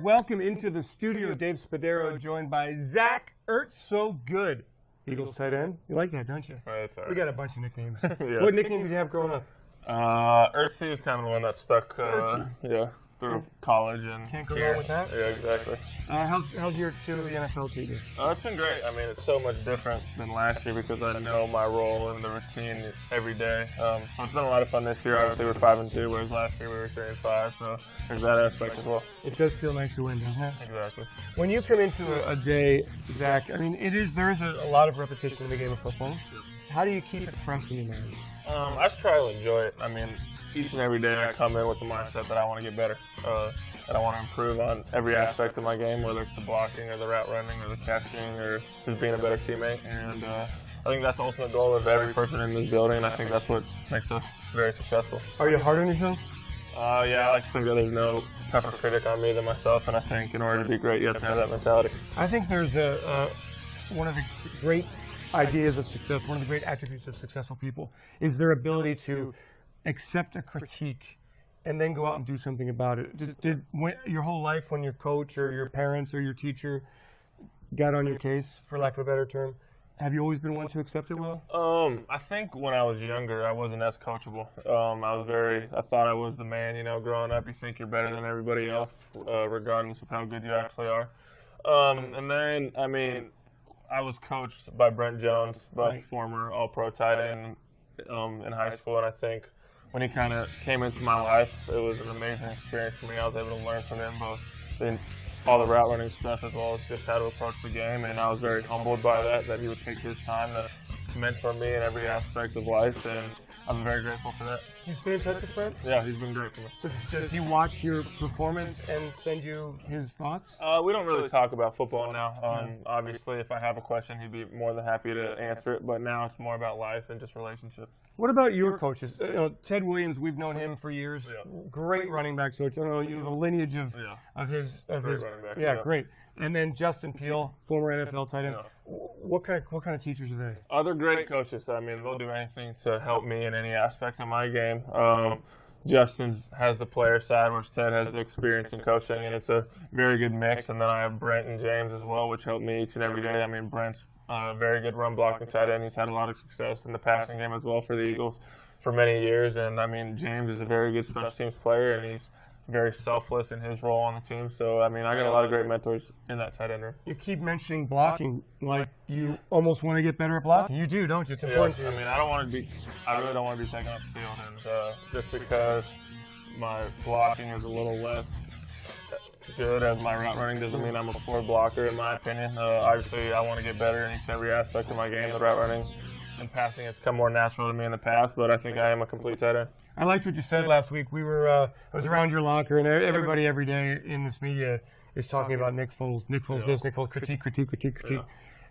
welcome into the studio Dave Spadaro, joined by Zach Ertz. So good. Eagles tight end. You like that, don't you? Right, we got a bunch of nicknames. Yeah. What nickname did you have growing up? Ertzy is kind of the one that stuck through college. And Can't go wrong with that. Yeah, exactly. How's your tour of the NFL treat you? It's been great. I mean, it's so much different than last year because I know my role in the routine every day. So it's been a lot of fun this year. Obviously, we're 5-2, whereas last year we were 3-5. So there's that aspect as well. It does feel nice to win, doesn't it? Exactly. When you come into a day, Zach, I mean, there is a lot of repetition in the game of football. How do you keep it fresh in your mind? I just try to enjoy it. I mean, each and every day I come in with the mindset that I want to get better, that I want to improve on every aspect of my game, whether it's the blocking or the route running or the catching or just being a better teammate. And I think that's the ultimate goal of every person in this building, and I think that's what makes us very successful. Are you hard on yourself? Yeah, I like to think that there's no tougher critic on me than myself, and I think in order to be great, you have to have that mentality. I think there's one of the great ideas of success, one of the great attributes of successful people is their ability to accept a critique and then go out and do something about it. Did your whole life, when your coach or your parents or your teacher got on your case, for lack of a better term, have you always been one to accept it well? I think when I was younger, I wasn't as coachable. I thought I was the man, growing up. You think you're better than everybody else, regardless of how good you actually are. And then, I was coached by Brent Jones, former All-Pro tight end in high school, and I think when he kind of came into my life, it was an amazing experience for me. I was able to learn from him both in all the route running stuff as well as just how to approach the game, and I was very humbled by that he would take his time to mentor me in every aspect of life, and I'm very grateful for that. Do you stay in touch with Brent? Yeah, he's been great for me. So does he watch your performance and send you his thoughts? We don't really talk about football now. Obviously, if I have a question, he'd be more than happy to answer it, but now it's more about life and just relationships. What about your coaches? Ted Williams, we've known him for years. Yeah. Great running back coach. I don't know, the lineage of his running back. Yeah, great. And then Justin Peele, former NFL tight end. Yeah. What kind of teachers are they? They're great coaches. They'll do anything to help me in any aspect of my game. Justin has the player side, which Ted has the experience in coaching, and it's a very good mix. And then I have Brent and James as well, which help me each and every day. Brent's a very good run blocking tight end. He's had a lot of success in the passing game as well for the Eagles for many years. And James is a very good special teams player, and he's very selfless in his role on the team. So, I got a lot of great mentors in that tight end room. You keep mentioning blocking, like you almost want to get better at blocking. You do, don't you? It's important to you. I really don't want to be taken off the field. And just because my blocking is a little less good as my route running doesn't mean I'm a poor blocker, in my opinion. Obviously, I want to get better in each and every aspect of my game. The route running and passing has come more natural to me in the past, but I think I am a complete tight end. I liked what you said last week. I was around your locker, and everybody every day in this media is talking about Nick Foles. Nick Foles this, Nick Foles, critique. Yeah.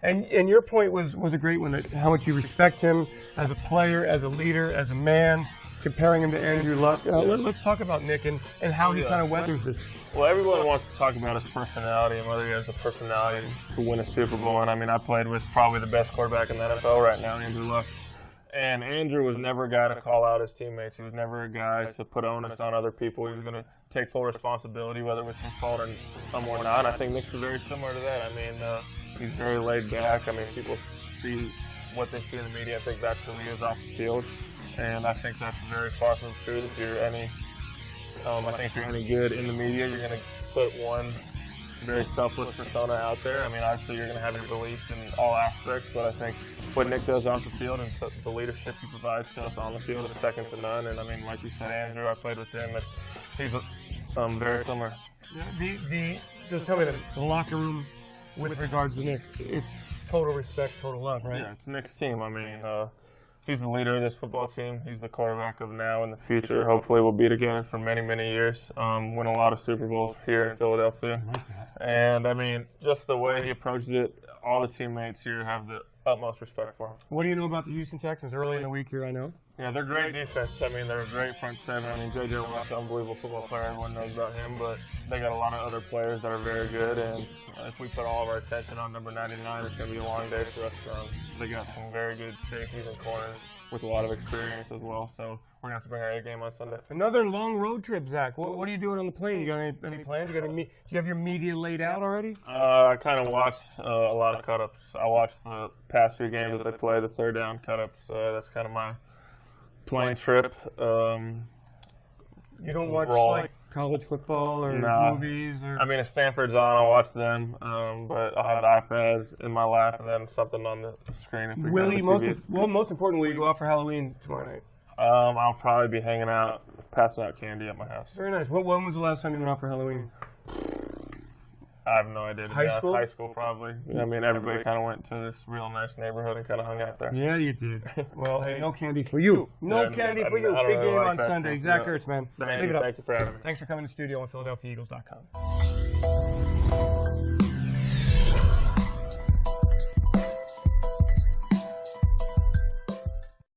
And your point was a great one, how much you respect him as a player, as a leader, as a man, comparing him to Andrew Luck. Let's talk about Nick and how he kind of weathers this. Well, everyone wants to talk about his personality and whether he has the personality to win a Super Bowl. And I played with probably the best quarterback in the NFL right now, Andrew Luck. And Andrew was never a guy to call out his teammates. He was never a guy to put onus on other people. He was going to take full responsibility, whether it was his fault or not. I think Nick's very similar to that. He's very laid back. People see what they see in the media and think that's who he is off the field. And I think that's very far from the truth. If you're any good in the media, you're going to put one very selfless persona out there. Obviously you're going to have your beliefs in all aspects, but I think what Nick does off the field and the leadership he provides to us on the field is second to none. And like you said, Andrew, I played with him, and he's very similar. Just tell me the locker room with regards to Nick, it's total respect, total love, right? Yeah, it's Nick's team. He's the leader of this football team. He's the quarterback of now and the future. Hopefully we'll be together for many, many years. Win a lot of Super Bowls here in Philadelphia. And, just the way he approaches it, all the teammates here have the utmost respect for him. What do you know about the Houston Texans early in the week here, I know? Yeah, they're great defense. They're a great front seven. J.J. Watt's an unbelievable football player. Everyone knows about him, but they got a lot of other players that are very good. And if we put all of our attention on number 99, it's going to be a long day for us. They got some very good safeties and corners with a lot of experience as well. So we're gonna have to bring our A game on Sunday. Another long road trip, Zach. What are you doing on the plane? You got any plans? Do you have your media laid out already? I kind of watched a lot of cut-ups. I watched the past few games that they play, the third down cut-ups. That's kind of my plane trip. You don't watch like college football or movies? Or? I mean, if Stanford's on, I'll watch them. But I'll have an iPad in my lap and then something on the screen. If most importantly, will you go out for Halloween tomorrow night? I'll probably be hanging out, passing out candy at my house. Very nice. When was the last time you went out for Halloween? I have no idea. High school? High school, probably. I mean, everybody kind of went to this real nice neighborhood and kind of hung out there. Yeah, you did. Well, hey, no candy for you. No candy for you. Big game on Sunday. Zach Ertz, man. Thank you for having me. Thanks for coming to the studio on PhiladelphiaEagles.com.